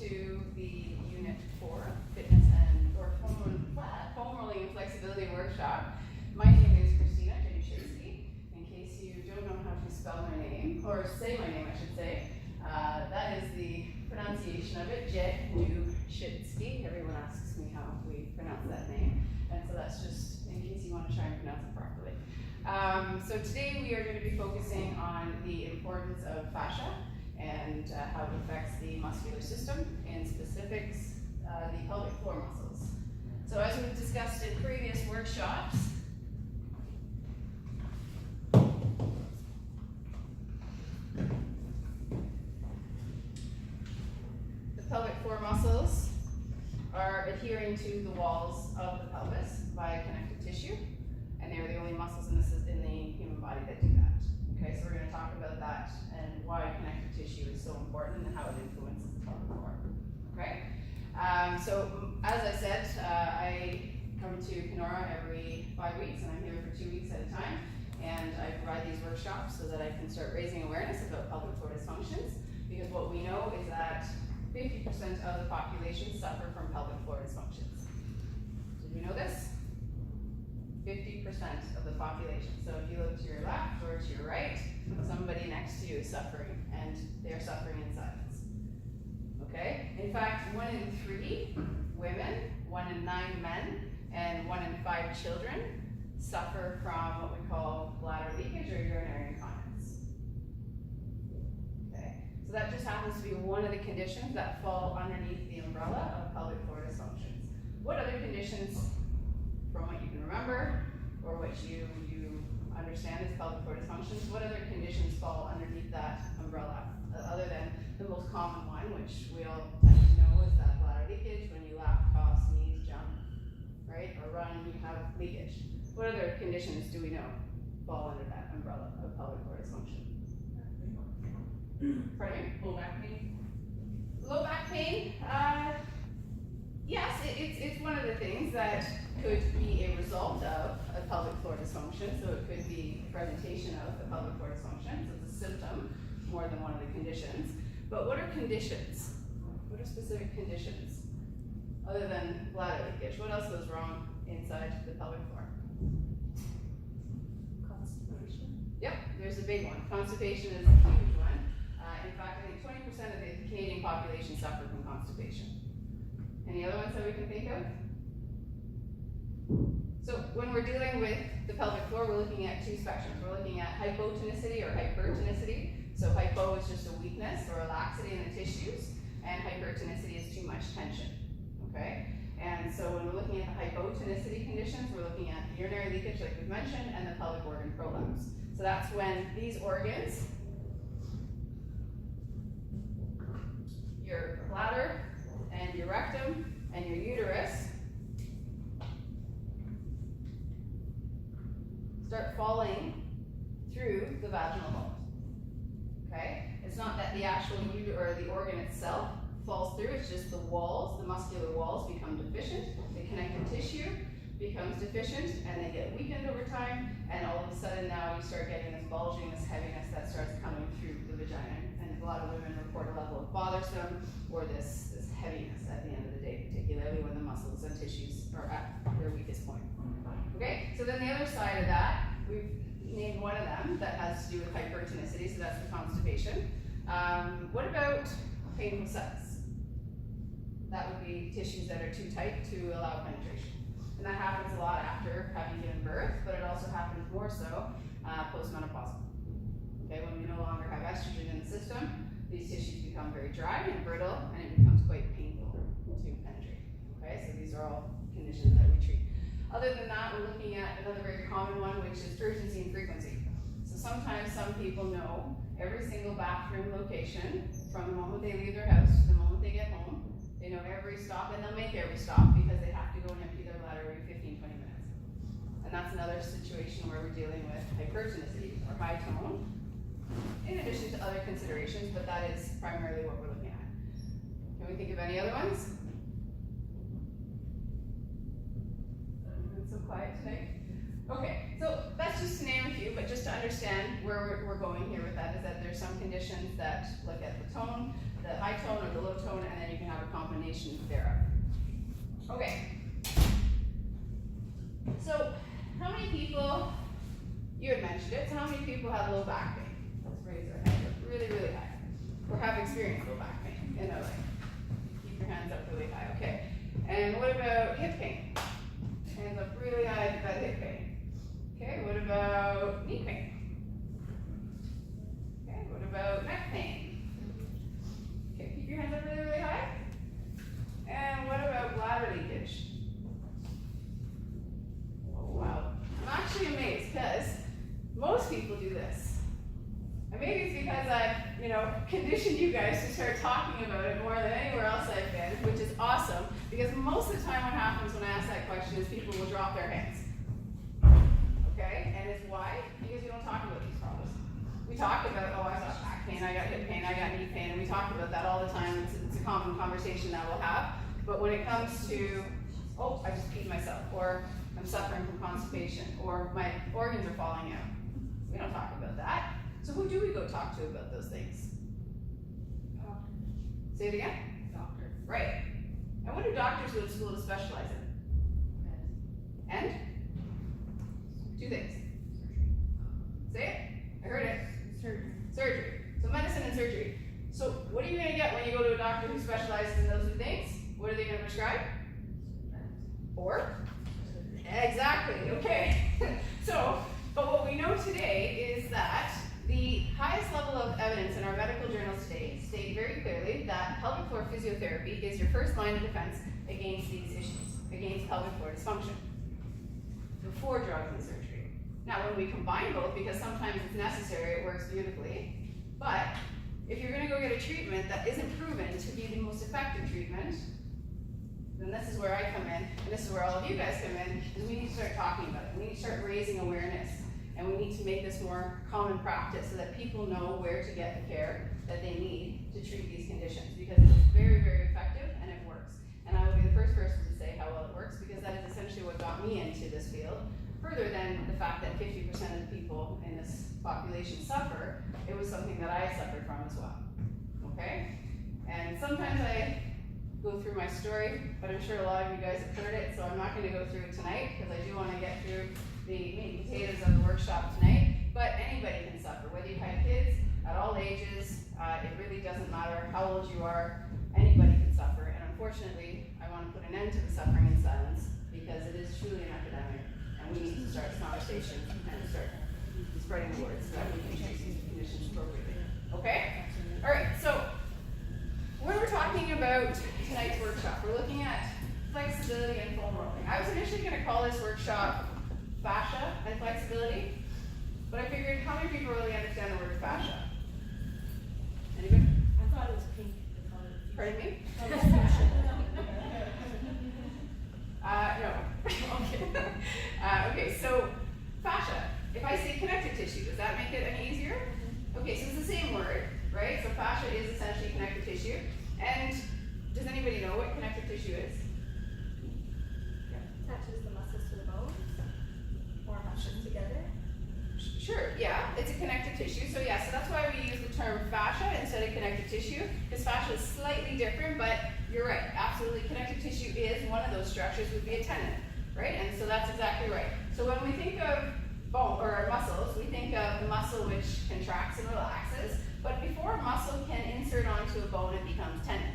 to the Unit 4 Fitness and or Foam Rolling and Flexibility Workshop. My name is Christina Januszewski. In case you don't know how to spell my name, or say my name I should say, that is the pronunciation of it, Januszewski. Everyone asks me how we pronounce that name, and so that's just in case you want to try and pronounce it properly. So today we are going to be focusing on the importance of fascia and how it affects the muscular system, in specifics, the pelvic floor muscles. So as we've discussed in previous workshops, the pelvic floor muscles are adhering to the walls of the pelvis via connective tissue, and they're the only muscles in the human body that do that. Okay, so we're going to talk about that and why connective tissue is so important and how it influences the pelvic floor. Okay, so as I said, I come to Kenora every 5 weeks, and I'm here for 2 weeks at a time, and I provide these workshops so that I can start raising awareness about pelvic floor dysfunctions, because what we know is that 50% of the population suffer from pelvic floor dysfunctions. Did you know this? 50% of the population. So if you look to your left or to your right, somebody next to you is suffering, and they're suffering in silence. Okay? In fact, 1 in 3 women, 1 in 9 men, and 1 in 5 children suffer from what we call bladder leakage or urinary incontinence. Okay? So that just happens to be one of the conditions that fall underneath the umbrella of pelvic floor dysfunctions. What other conditions, from what you can remember, or what you understand as pelvic floor dysfunctions, what other conditions fall underneath that umbrella, other than the most common one, which we all tend to know, is that bladder leakage? When you laugh, cough, sneeze, jump, right, or run, you have leakage. What other conditions do we know fall under that umbrella of pelvic floor dysfunction? Pardon me? Low back pain? Low back pain? Yes, it's one of the things that could be a result of a pelvic floor dysfunction. So it could be a presentation of the pelvic floor dysfunction. So it's a symptom more than one of the conditions. But what are conditions? What are specific conditions other than bladder leakage? What else goes wrong inside the pelvic floor? Constipation? Yep, there's a big one. Constipation is a huge one. In fact, I think 20% of the Canadian population suffer from constipation. Any other ones that we can think of? So when we're dealing with the pelvic floor, we're looking at 2 spectrums. We're looking at hypotonicity or hypertonicity. So hypo is just a weakness or a laxity in the tissues, and hypertonicity is too much tension. Okay? And so when we're looking at the hypotonicity conditions, we're looking at urinary leakage, like we've mentioned, and the pelvic organ prolapse. So that's when these organs, your bladder and your rectum and your uterus, start falling through the vaginal mold. Okay? It's not that the actual or the organ itself falls through, it's just the walls, the muscular walls become deficient, the connective tissue becomes deficient, and they get weakened over time, and all of a sudden now you start getting this bulging, this heaviness that starts coming through the vagina. And a lot of women report a level of bothersome or this heaviness at the end of the day, particularly when the muscles and tissues are at their weakest point. Okay, so then the other side of that, we've named one of them that has to do with hypertonicity, so that's the constipation. What about painful sex? That would be tissues that are too tight to allow penetration. And that happens a lot after having given birth, but it also happens more so postmenopausal. Okay, when we no longer have estrogen in the system, these tissues become very dry and brittle, and it becomes quite painful to penetrate. Okay, so these are all conditions that we treat. Other than that, we're looking at another very common one, which is urgency and frequency. So sometimes some people know every single bathroom location from the moment they leave their house to the moment they get home. They know every stop, and they'll make every stop because they have to go and empty their bladder every 15-20 minutes. And that's another situation where we're dealing with hypertonicity or high tone, in addition to other considerations, but that is primarily what we're looking at. Can we think of any other ones? So quiet tonight. Okay, so that's just to name a few, but just to understand where we're going here with that is that there's some conditions that look at the tone, the high tone or the low tone, and then you can have a combination thereof. Okay. So, how many people, you had mentioned it, so how many people have low back pain? Let's raise our hands up really, really high. Or have experienced low back pain in their life. Keep your hands up really high, okay. And what about hip pain? Hands up really high if you've got hip pain. Okay, what about knee pain? Okay, what about neck pain? Okay, keep your hands up really, really high. And what about bladder leakage? Oh, wow. I'm actually amazed because most people do this. And maybe it's because I've, conditioned you guys to start talking about it more than anywhere else I've been, which is awesome, because most of the time what happens when I ask that question is people will drop their hands. Okay? And it's why? Because we don't talk about these problems. We talk about, oh, I got back pain, I got hip pain, I got knee pain, and we talk about that all the time. It's a common conversation that we'll have. But when it comes to, oh, I just peed myself, or I'm suffering from constipation, or my organs are falling out, we don't talk about that. So who do we go talk to about those things? Doctor. Say it again? Doctor. Right. And what do doctors go to school to specialize in? And? Two things. Say it. I heard it. Surgery. Surgery. So medicine and surgery. So what are you going to get when you go to a doctor who specializes in those two things? What are they going to prescribe? Or? Exactly. Okay. But what we know today is that the highest level of evidence in our medical journals today state very clearly that pelvic floor physiotherapy is your first line of defense against these issues, against pelvic floor dysfunction, before drugs and surgery. Now, when we combine both, because sometimes it's necessary, it works beautifully, but if you're going to go get a treatment that isn't proven to be the most effective treatment, then this is where I come in, and this is where all of you guys come in, is we need to start talking about it. We need to start raising awareness. And we need to make this more common practice so that people know where to get the care that they need to treat these conditions, because it's very, very effective and it works. And I will be the first person to say how well it works, because that is essentially what got me into this field. Further than the fact that 50% of the people in this population suffer, it was something that I suffered from as well. Okay? And sometimes I go through my story, but I'm sure a lot of you guys have heard it, so I'm not going to go through it tonight, because I do want to get through the meat and potatoes of the workshop tonight. But anybody can suffer, whether you've had kids at all ages. It really doesn't matter how old you are. Anybody can suffer. And unfortunately, I want to put an end to the suffering in silence, because it is truly an epidemic, and we need to start this conversation and start spreading the word so that we can treat these conditions appropriately. Okay? All right. So when we're talking about tonight's workshop, we're looking at flexibility and foam rolling. I was initially going to call this workshop fascia and flexibility, but I figured, how many people really understand the word fascia? Anybody? I thought it was pink. Pardon me? No. Okay, so fascia. If I say connective tissue, does that make it any easier? Okay, so it's the same word, right? So fascia is essentially connective tissue. And does anybody know what connective tissue is? Attaches the muscles to the bones, or muscles together. Sure, yeah, it's a connective tissue. So yeah, so that's why we use the term fascia instead of connective tissue, because fascia is slightly different, but you're right, absolutely. Connective tissue is one of those structures, would be a tendon, right? And so that's exactly right. So when we think of bone or muscles, we think of the muscle which contracts and relaxes, but before a muscle can insert onto a bone, it becomes tendon,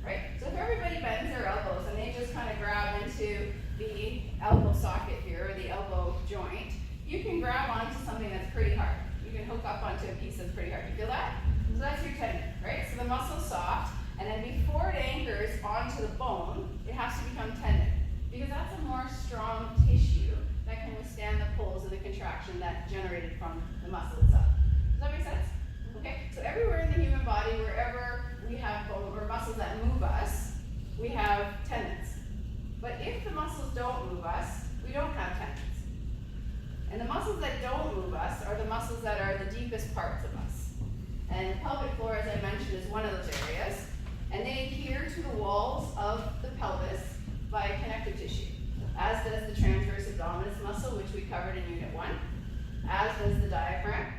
right? So if everybody bends their elbows and they just kind of grab into the elbow socket here, or the elbow joint, you can grab onto something that's pretty hard. You can hook up onto a piece that's pretty hard. You feel that? So that's your tendon, right? So the muscle's soft, and then before it anchors onto the bone, it has to become tendon, because that's a more strong tissue that can withstand the pulls of the contraction that's generated from the muscle itself. Does that make sense? Okay, so everywhere in the human body, wherever we have bone or muscles that move us, we have tendons. But if the muscles don't move us, we don't have tendons. And the muscles that don't move us are the muscles that are the deepest parts of us. And the pelvic floor, as I mentioned, is one of those areas. And they adhere to the walls of the pelvis by connective tissue, as does the transverse abdominis muscle, which we covered in Unit 1, as does the diaphragm,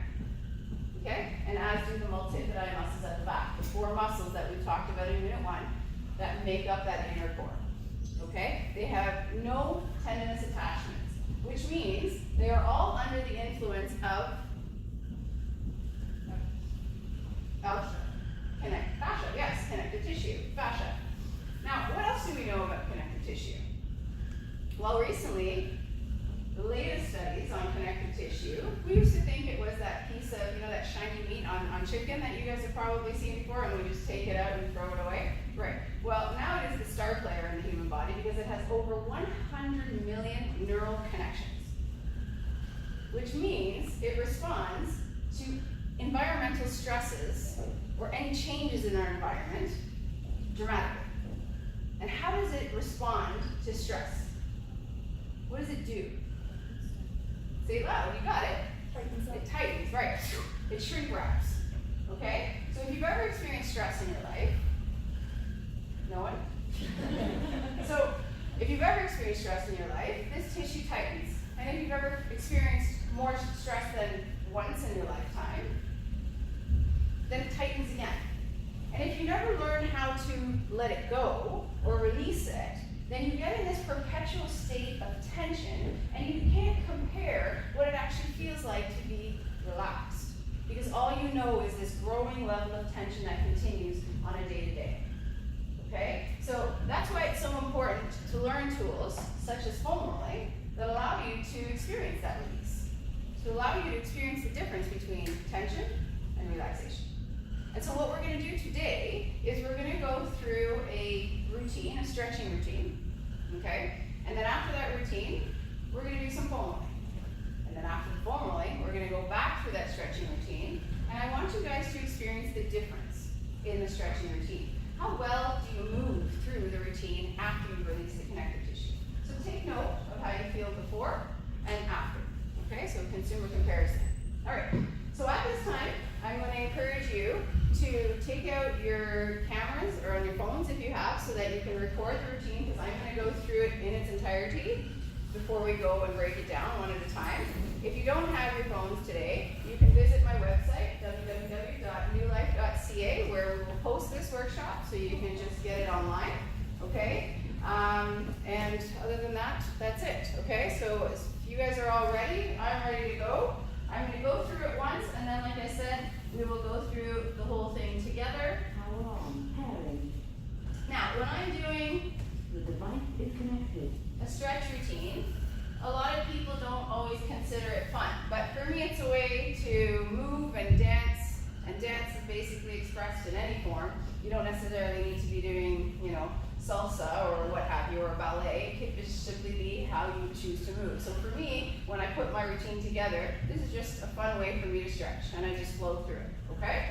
okay? And as do the abdominal tympani muscles at the back. The four muscles that we talked about in Unit 1 that make up that inner core. Okay? They have no tendinous attachments, which means they are all under the influence of fascia. Yes, connective tissue, fascia. Now, what else do we know about connective tissue? Well, recently, the latest studies on connective tissue, we used to think it was that piece of, that shiny meat on chicken that you guys have probably seen before, and we just take it out and throw it away. Right. Well, now it is the star player in the human body because it has over 100 million neural connections, which means it responds to environmental stresses or any changes in our environment dramatically. And how does it respond to stress? What does it do? Say it loud, you got it. It tightens, right. It shrink wraps. Okay? So if you've ever experienced stress in your life, no one? So if you've ever experienced stress in your life, this tissue tightens. And if you've ever experienced more stress than once in your lifetime, then it tightens again. And if you never learn how to let it go or release it, then you get in this perpetual state of tension, and you can't compare what it actually feels like to be relaxed. Because all you know is this growing level of tension that continues on a day-to-day. Okay? So that's why it's so important to learn tools, such as foam rolling, that allow you to experience that release. To allow you to experience the difference between tension and relaxation. And so what we're going to do today is we're going to go through a routine, a stretching routine, okay? And then after that routine, we're going to do some foam rolling. And then after the foam rolling, we're going to go back through that stretching routine. And I want you guys to experience the difference in the stretching routine. How well do you move through the routine after you release the connective tissue? So take note of how you feel before and after, okay? So consumer comparison. All right, so at this time, I'm going to encourage you to take out your cameras or on your phones if you have so that you can record the routine, because I'm going to go through it in its entirety before we go and break it down one at a time. If you don't have your phones today, you can visit my website, www.newlife.ca, where we will post this workshop so you can just get it online, okay? And other than that, that's it, okay? So if you guys are all ready, I'm ready to go. I'm going to go through it once, and then, like I said, we will go through the whole thing together. How long? Pairing. Now, when I'm doing The device is connected. a stretch routine, a lot of people don't always consider it fun. But for me, it's a way to move and dance is basically expressed in any form. You don't necessarily need to be doing, salsa or what have you, or ballet. It could just simply be how you choose to move. So for me, when I put my routine together, this is just a fun way for me to stretch, and I just flow through it, okay?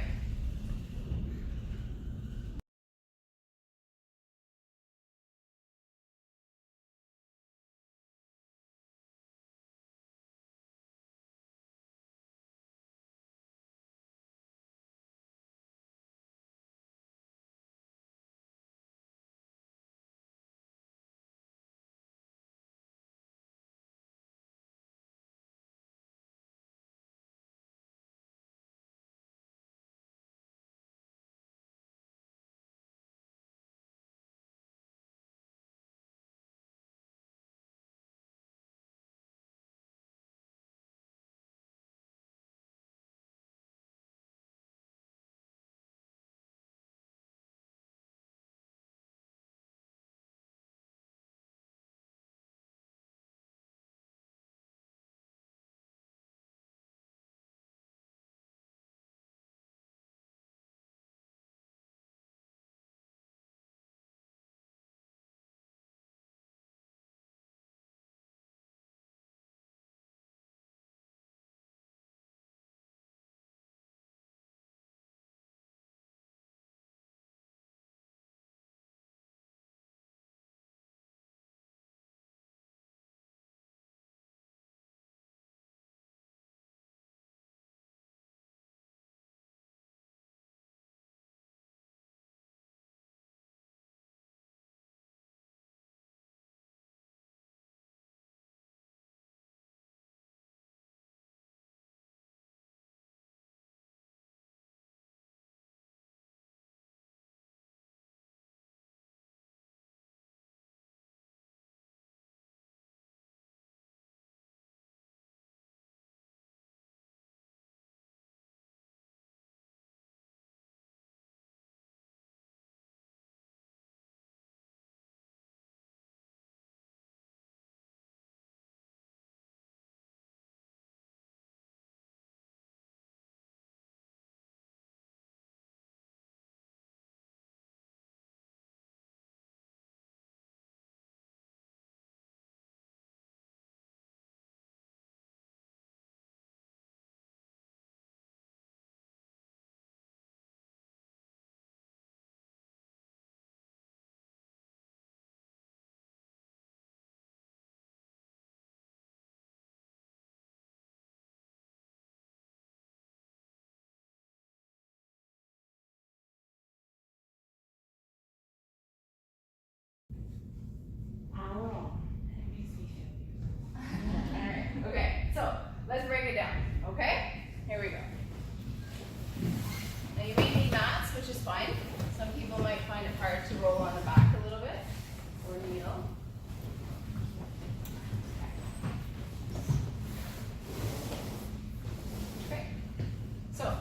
fine. Some people might find it hard to roll on the back a little bit or kneel. Okay, so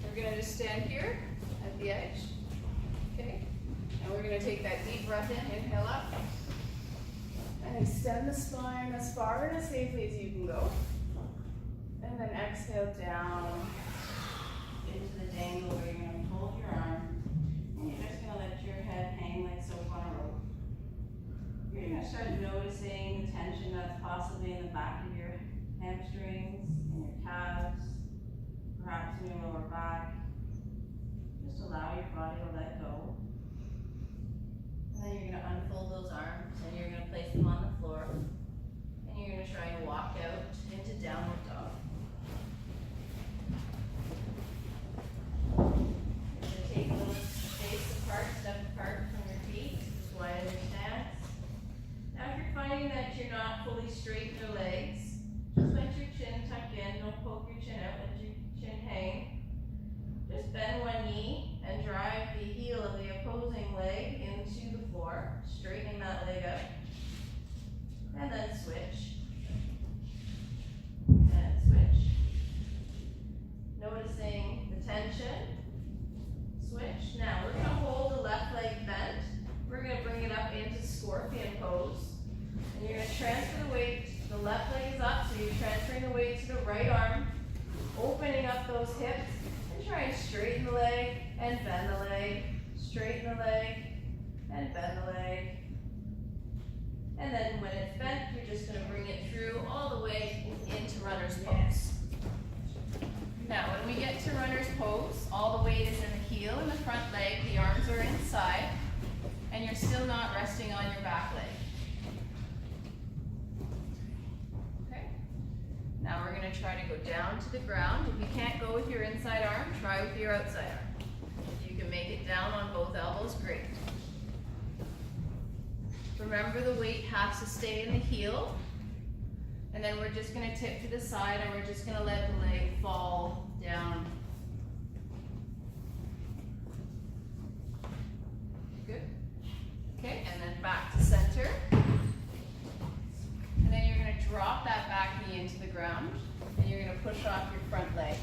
we're going to just stand here at the edge. Okay, and we're going to take that deep breath in, inhale up, and extend the spine as far and as safely as you can go. And then exhale down into the dangle where you're going to hold your arm, and you're just going to let your head hang like soap on a rope. You're going to start noticing the tension that's possibly in the back of your hamstrings, in your calves, perhaps in your lower back. Just allow your body to let go. And then you're going to unfold those arms, and you're going to place them on the floor, and you're going to try and walk out into downward dog. Take a little space apart, step apart from your feet, just widen your stance. Now if you're finding that you're not fully straight in your legs, just let your chin tuck in, don't poke your chin out, let your chin hang. Just bend one knee and drive the heel of the opposing leg into the floor, straightening that leg out. And then switch. And switch. Noticing the tension. Switch. Now we're going to hold the left leg bent. We're going to bring it up into scorpion pose. And you're going to transfer the weight. The left leg is up, so you're transferring the weight to the right arm, opening up those hips, and try and straighten the leg and bend the leg. Straighten the leg and bend the leg. And then when it's bent, you're just going to bring it through all the way into runner's pose. Now, when we get to runner's pose, all the weight is in the heel and the front leg, the arms are inside, and you're still not resting on your back leg. Okay? Now we're going to try to go down to the ground. If you can't go with your inside arm, try with your outside arm. If you can make it down on both elbows, great. Remember, the weight has to stay in the heel. And then we're just going to tip to the side, and we're just going to let the leg fall down. Good. Okay, and then back to center. And then you're going to drop that back knee into the ground, and you're going to push off your front leg.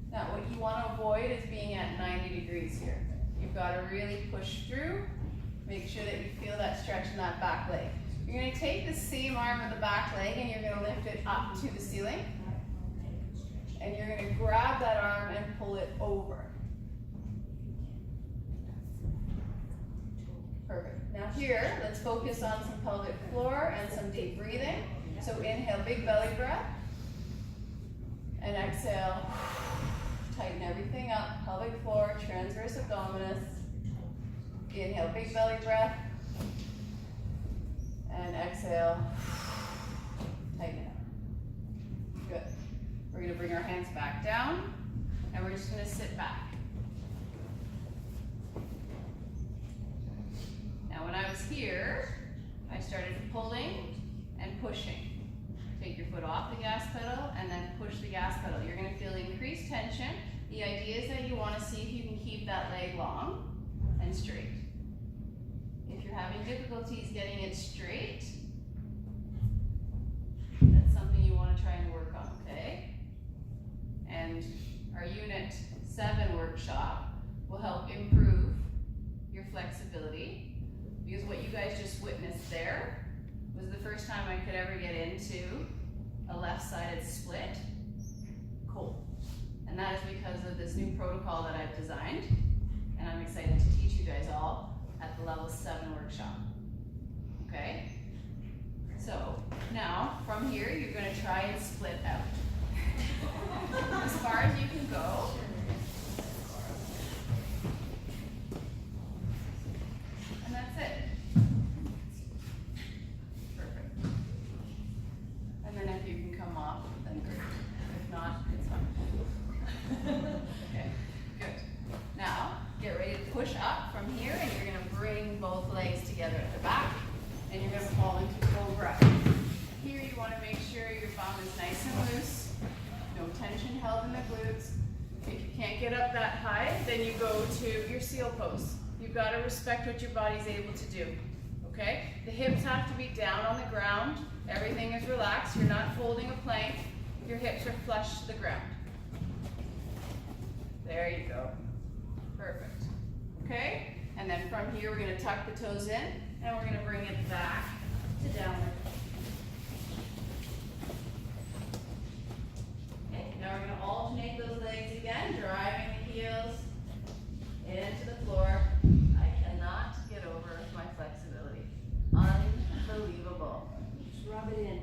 Now, what you want to avoid is being at 90 degrees here. You've got to really push through. Make sure that you feel that stretch in that back leg. You're going to take the same arm of the back leg and you're going to lift it up to the ceiling. And you're going to grab that arm and pull it over. Perfect. Now here, let's focus on some pelvic floor and some deep breathing. So inhale, big belly breath. And exhale, tighten everything up. Pelvic floor, transverse abdominis. Inhale, big belly breath. And exhale, tighten it up. Good. We're going to bring our hands back down, and we're just going to sit back. Now when I was here, I started pulling and pushing. Take your foot off the gas pedal, and then push the gas pedal. You're going to feel increased tension. The idea is that you want to see if you can keep that leg long and straight. If you're having difficulties getting it straight, that's something you want to try and work on, okay? And our Unit 7 workshop will help improve your flexibility, because what you guys just witnessed there was the first time I could ever get into a left-sided split. Cool. And that is because of this new protocol that I've designed, and I'm excited to teach you guys all at the Level 7 workshop. Okay? So, now, from here, you're going to try and split out. As far as you can go. And that's it. Perfect. And then if you can come off, then great. If not, it's fine. Okay, good. Now, get ready to push up from here, and you're going to bring both legs together at the back, and you're going to fall into cobra. Here you want to make sure your bum is nice and loose, no tension held in the glutes, If you can't get up that high, then you go to your seal pose. You've got to respect what your body's able to do, okay? The hips have to be down on the ground. Everything is relaxed. You're not folding a plank. Your hips are flush to the ground. There you go. Perfect. Okay? And then from here, we're going to tuck the toes in, and we're going to bring it back to downward. Okay, now we're going to alternate those legs again, driving the heels into the floor. I cannot get over my flexibility. Unbelievable. Just rub it in.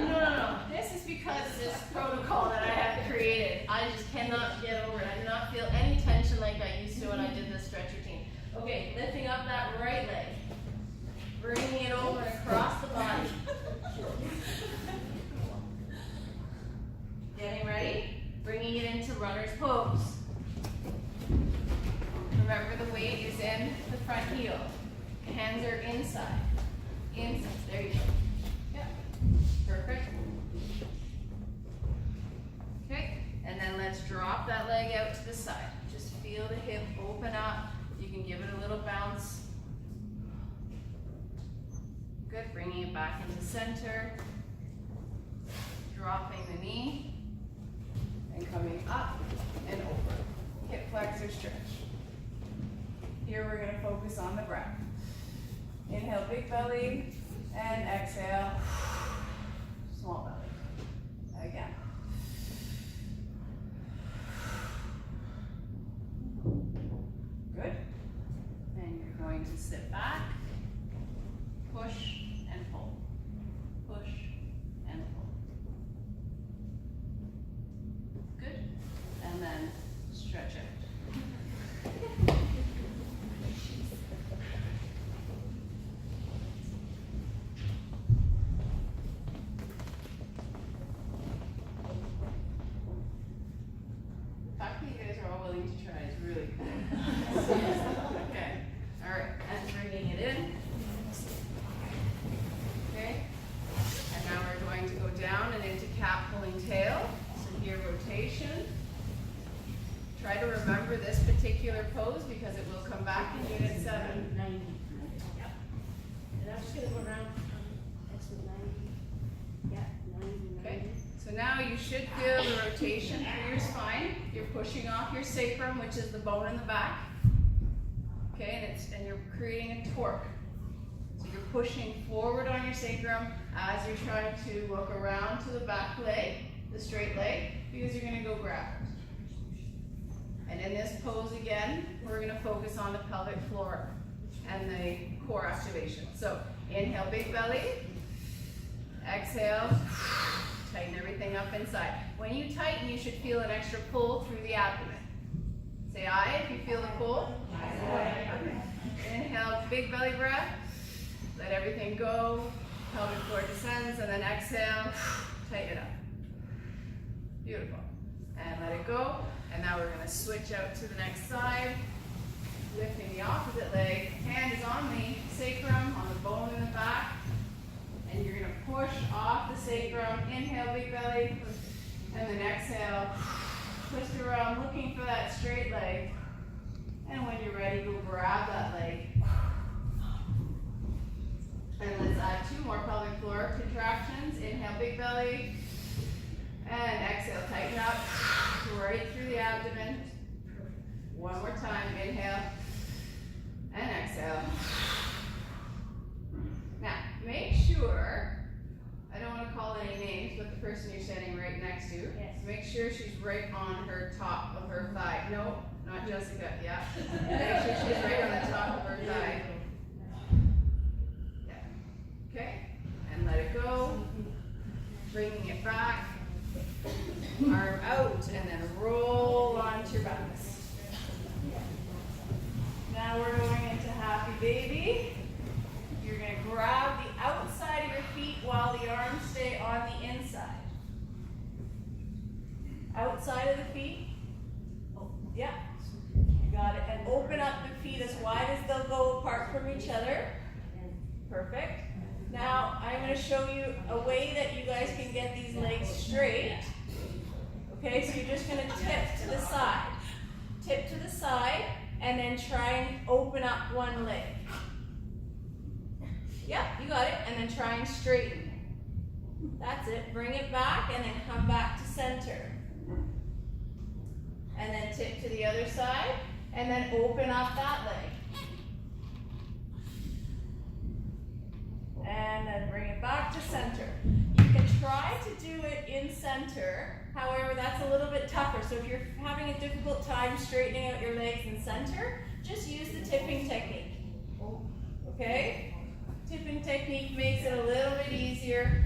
No. This is because of this protocol that I have created. I just cannot get over it. I do not feel any tension like I used to when I did this stretch routine. Okay, lifting up that right leg. Bringing it over across the body. Getting ready. Bringing it into runner's pose. Remember, the weight is in the front heel. Hands are inside. Inside. There you go. Yeah. Perfect. Okay. And then let's drop that leg out to the side. Just feel the hip open up. You can give it a little bounce. Good. Bringing it back into center. Dropping the knee. And coming up and over. Hip flexor stretch. Here we're going to focus on the breath. Inhale, big belly, and exhale, small belly. Again. Good. And you're going to sit back, push and pull, push and pull. Good. And then stretch out. Try to remember this particular pose because it will come back in Unit 7. 90. Yep. And I'm just going to go around That's the 90. Yeah, 90. Okay. So now you should feel the rotation through your spine. You're pushing off your sacrum, which is the bone in the back. Okay, and you're creating a torque. So you're pushing forward on your sacrum as you're trying to look around to the back leg, the straight leg, because you're going to go grab it. And in this pose again, we're going to focus on the pelvic floor and the core activation. So inhale, big belly. Exhale, tighten everything up inside. When you tighten, you should feel an extra pull through the abdomen. Say aye if you feel the pull. Aye. Inhale, big belly breath. Let everything go. Pelvic floor descends, and then exhale, tighten it up. Beautiful. And let it go. And now we're going to switch out to the next side. Lifting the opposite leg. Hand is on the sacrum, on the bone in the back. And you're going to push off the sacrum. Inhale, big belly. And then exhale. Twist around, looking for that straight leg. And when you're ready, go grab that leg. And let's add 2 more pelvic floor contractions. Inhale, big belly. And exhale, tighten up. Right through the abdomen. One more time. Inhale. And exhale. Now, make sure, I don't want to call any names, but the person you're standing right next to, Yes. make sure she's right on her top of her thigh. No, not Jessica, yeah. Make sure she's right on the top of her thigh. Yeah. Okay, and let it go. Bringing it back. Arm out, and then roll onto your backs. Now we're going into happy baby. You're going to grab the outside of your feet while the arms stay on the inside. Outside of the feet. Oh, yeah. You got it. And open up the feet as wide as they'll go apart from each other. Perfect. Now I'm going to show you a way that you guys can get these legs straight. Okay, so you're just gonna tip to the side. Tip to the side, and then try and open up one leg. Yep, you got it, and then try and straighten. That's it, bring it back, and then come back to center. And then tip to the other side, and then open up that leg. And then bring it back to center. You can try to do it in center, however, that's a little bit tougher. So if you're having a difficult time straightening out your legs in center, just use the tipping technique. Okay? Tipping technique makes it a little bit easier.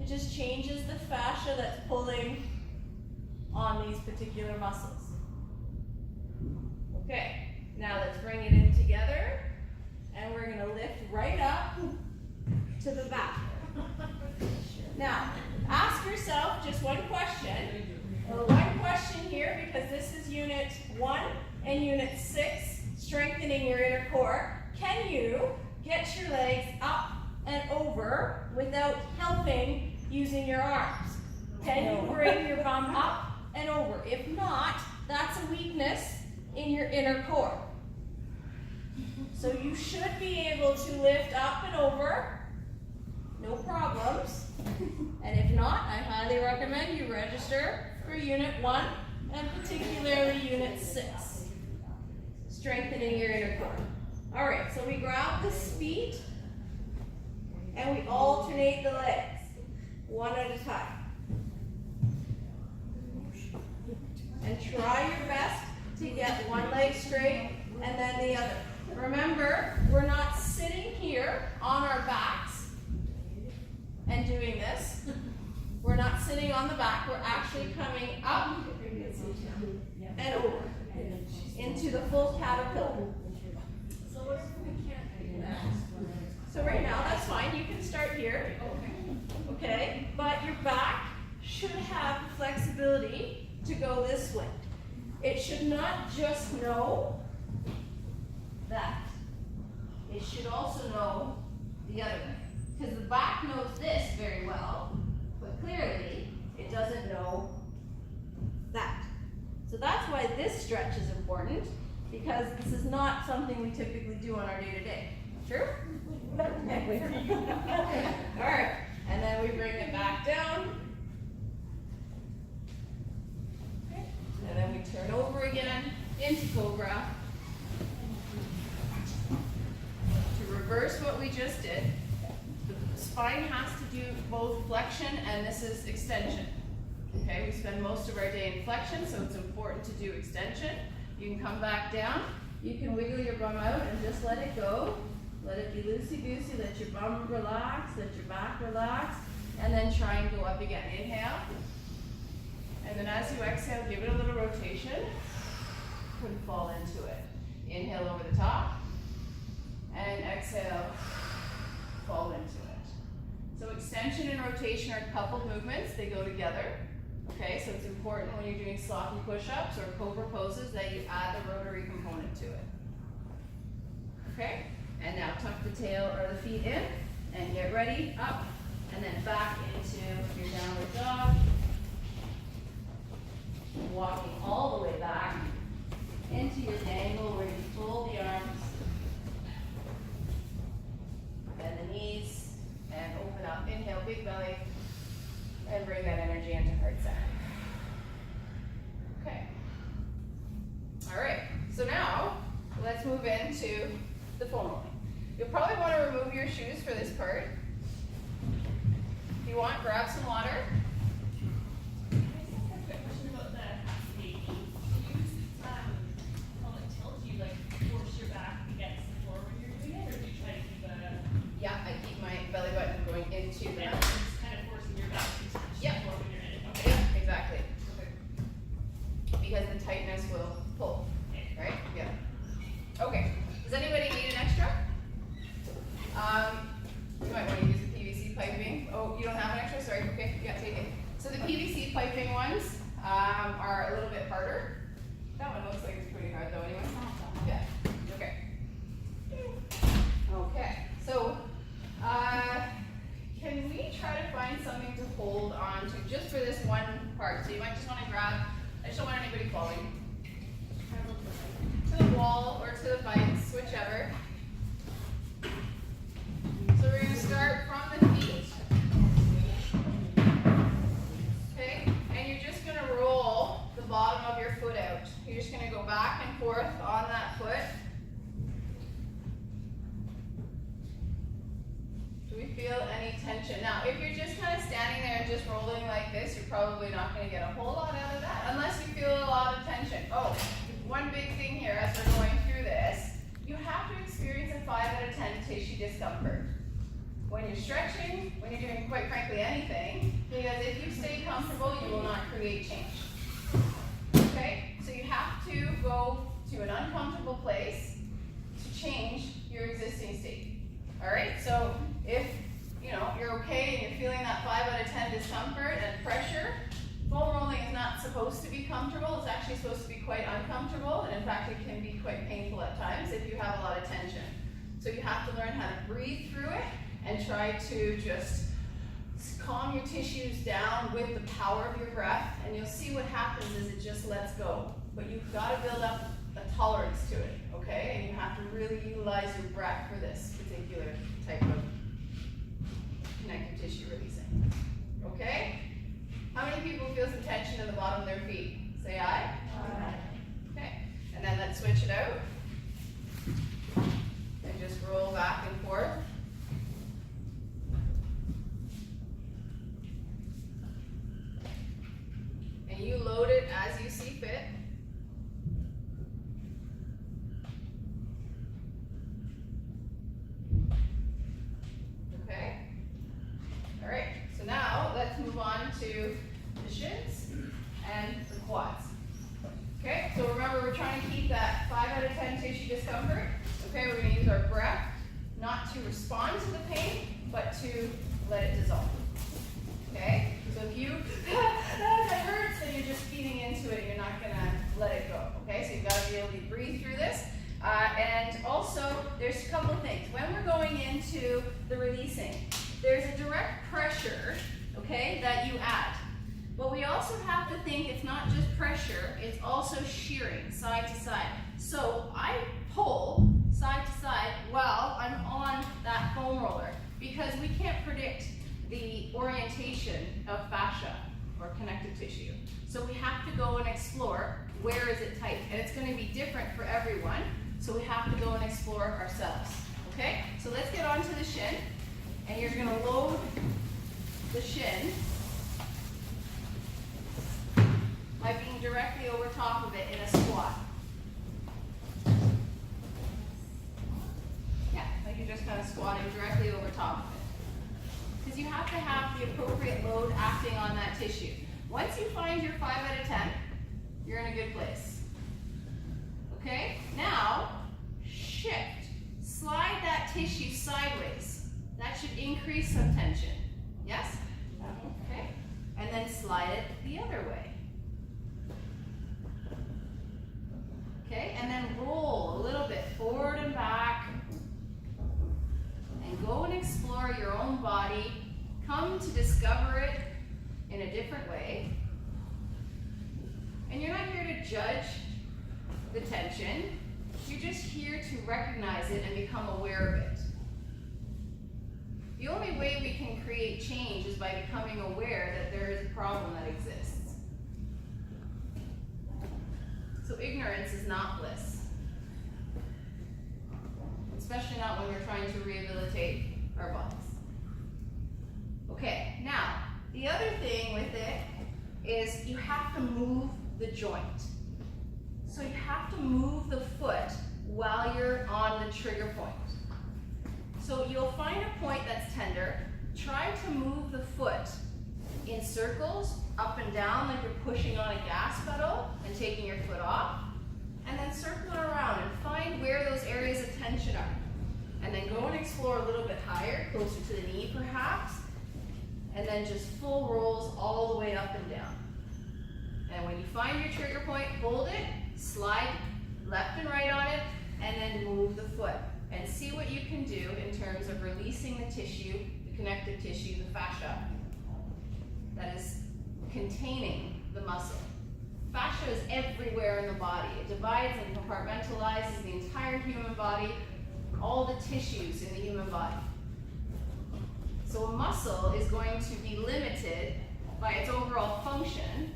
It just changes the fascia that's pulling on these particular muscles. Okay, now let's bring it in together, and we're going to lift right up to the back. Now, ask yourself just one question. One question here, because this is unit 1 and unit 6, strengthening your inner core. Can you get your legs up and over without helping using your arms? Can you bring your bum up and over? If not, that's a weakness in your inner core. So you should be able to lift up and over, no problems. And if not, I highly recommend you register for Unit 1 and particularly Unit 6, strengthening your inner core. All right, so we grab the feet and we alternate the legs, one at a time. And try your best to get one leg straight and then the other. Remember, we're not sitting here on our backs and doing this. We're not sitting on the back, we're actually coming up and over into the full caterpillar. So what if we can't do that? So right now, that's fine, you can start here. Okay, but your back should have the flexibility to go this way. It should not just know that. It should also know the other way. Because the back knows this very well, but clearly it doesn't know that. So that's why this stretch is important, because this is not something we typically do on our day-to-day. True? All right, and then we bring it back down. And then we turn over again into Cobra. To reverse what we just did, the spine has to do both flexion and this is extension. Okay, we spend most of our day in flexion, so it's important to do extension. You can come back down. You can wiggle your bum out and just let it go. Let it be loosey-goosey. Let your bum relax. Let your back relax. And then try and go up again. Inhale. And then as you exhale, give it a little rotation. Couldn't fall into it. Inhale over the top. And exhale, fall into it. So extension and rotation are coupled movements. They go together. Okay, so it's important when you're doing sloppy push-ups or cobra poses that you add the rotary component to it. Okay, and now tuck the tail or the feet in and get ready, up, and then back into your downward dog. Walking all the way back into your dangle where you fold the arms and the knees and open up. Inhale, big belly, and bring that energy into heart center. Okay. All right, so now let's move into the foam rolling. You'll probably want to remove your shoes for this part. If you want, grab some water. Yeah, I keep my belly button going into the Yeah, it's kind of forcing your back to Yeah. forward when you're in it. Okay. Yeah, exactly. Because the tightness will pull, right? Yeah. Okay. Does anybody need an extra? You might want to use the PVC piping. Oh, you don't have an extra? Sorry. Okay. Yeah, take it. So the PVC piping ones are a little bit harder. That one looks like it's pretty hard though anyway. Yeah. Okay. Okay. So, can we try to find something to hold on to just for this one part. So you might just want to grab, I just don't want anybody falling, to the wall or to the bikes, whichever. So we're going to start from the feet. Okay, and you're just going to roll the bottom of your foot out. You're just going to go back and forth on that foot. Do we feel any tension? Now, if you're just kind of standing there and just rolling like this, you're probably not going to get a whole lot out of that unless you feel a lot of tension. Oh, one big thing here as we're going through this, you have to experience a 5 out of 10 tissue discomfort. When you're stretching, when you're doing, quite frankly, anything, because if you stay comfortable, you will not create change. Okay? So you have to go to an uncomfortable place to change your existing state. Alright? So if you're okay and you're feeling that 5 out of 10 discomfort and pressure, foam rolling is not supposed to be comfortable. It's actually supposed to be quite uncomfortable, and in fact, it can be quite painful at times if you have a lot of tension. So you have to learn how to breathe through it and try to just calm your tissues down with the power of your breath, and you'll see what happens is it just lets go. But you've got to build up a tolerance to it, okay? And you have to really utilize your breath for this particular type of connective tissue releasing. Okay? How many people feel some tension in the bottom of their feet? Say aye. Aye. Okay. And then let's switch it out. And just roll back and forth. And you load it as you see fit. Okay. All right. So now let's move on to the shins and the quads. Okay. So remember, we're trying to keep that 5 out of 10 tissue discomfort. Okay. We're going to use our breath not to respond to the pain, but to let it dissolve. Okay. So if you that hurts, then you're just feeding into it and you're not going to let it go. Okay. So you've got to be able to breathe through this. And also, there's a couple of things. When we're going into the releasing, there's a direct pressure, okay, that you add. But we also have to think it's not just pressure, it's also shearing side to side. So I pull side to side while I'm on that foam roller because we can't predict the orientation of fascia or connective tissue. So we have to go and explore where is it tight. And it's going to be different for everyone. So we have to go and explore ourselves. Okay? So let's get on to the shin. And you're going to load the shin by being directly over top of it in a squat. Yeah, like you're just kind of squatting directly over top of it. Because you have to have the appropriate load acting on that tissue. Once you find your 5 out of 10, you're in a good place. Okay? Now, shift. Slide that tissue sideways. That should increase some tension. Yes? Okay. And then slide it the other way. Okay? And then roll a little bit forward and back. And go and explore your own body. Come to discover it in a different way. And you're not here to judge the tension. You're just here to recognize it and become aware of it. The only way we can create change is by becoming aware that there is a problem that exists. So ignorance is not bliss. Especially not when we're trying to rehabilitate our bodies. Okay, now, the other thing with it is you have to move the joint. So you have to move the foot while you're on the trigger point. So you'll find a point that's tender. Try to move the foot in circles, up and down, like you're pushing on a gas pedal and taking your foot off. And then circle it around and find where those areas of tension are. And then go and explore a little bit higher, closer to the knee perhaps. And then just full rolls all the way up and down. And when you find your trigger point, hold it, slide left and right on it, and then move the foot. And see what you can do in terms of releasing the tissue, the connective tissue, the fascia. that is containing the muscle. Fascia is everywhere in the body. It divides and compartmentalizes the entire human body, all the tissues in the human body. So a muscle is going to be limited by its overall function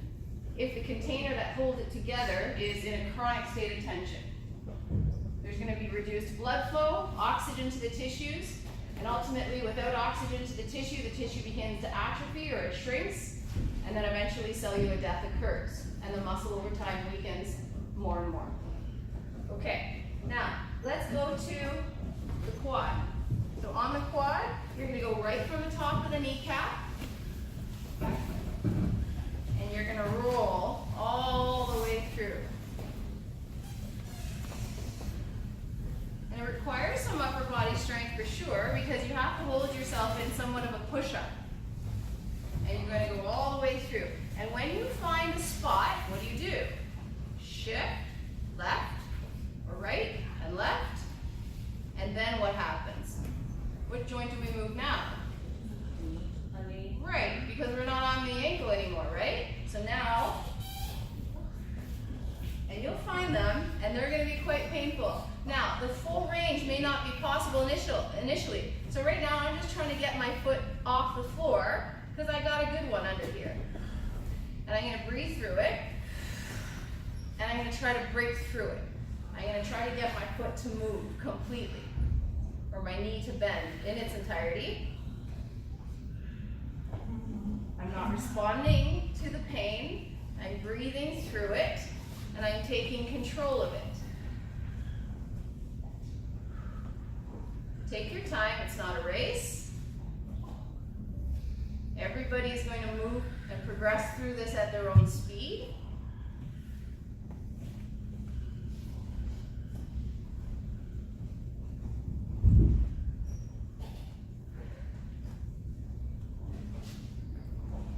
if the container that holds it together is in a chronic state of tension. There's going to be reduced blood flow, oxygen to the tissues, and ultimately without oxygen to the tissue begins to atrophy or it shrinks, and then eventually cellular death occurs, and the muscle over time weakens more and more. Okay, now let's go to the quad. So on the quad, you're going to go right from the top of the kneecap, and you're going to roll all the way through. And it requires some upper body strength for sure, because you have to hold yourself in somewhat of a push-up. And you're going to go all the way through. And when you find a spot, what do? Shift, left, or right, and left. And then what happens? What joint do we move now? Our knee. Right, because we're not on the ankle anymore, right? So now, and you'll find them, and they're going to be quite painful. Now, the full range may not be possible initially. So right now, I'm just trying to get my foot off the floor, because I got a good one under here. And I'm going to breathe through it, and I'm going to try to break through it. I'm going to try to get my foot to move completely, or my knee to bend in its entirety. I'm not responding to the pain. I'm breathing through it, and I'm taking control of it. Take your time, it's not a race. Everybody is going to move and progress through this at their own speed.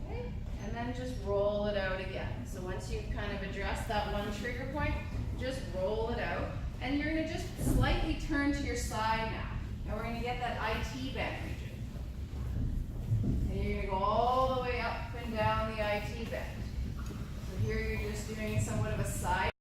Okay, and then just roll it out again. So once you've kind of addressed that one trigger point, just roll it out. And you're going to just slightly turn to your side now. And we're going to get that IT bend region. And you're going to go all the way up and down the IT bend. So here you're just doing somewhat of a side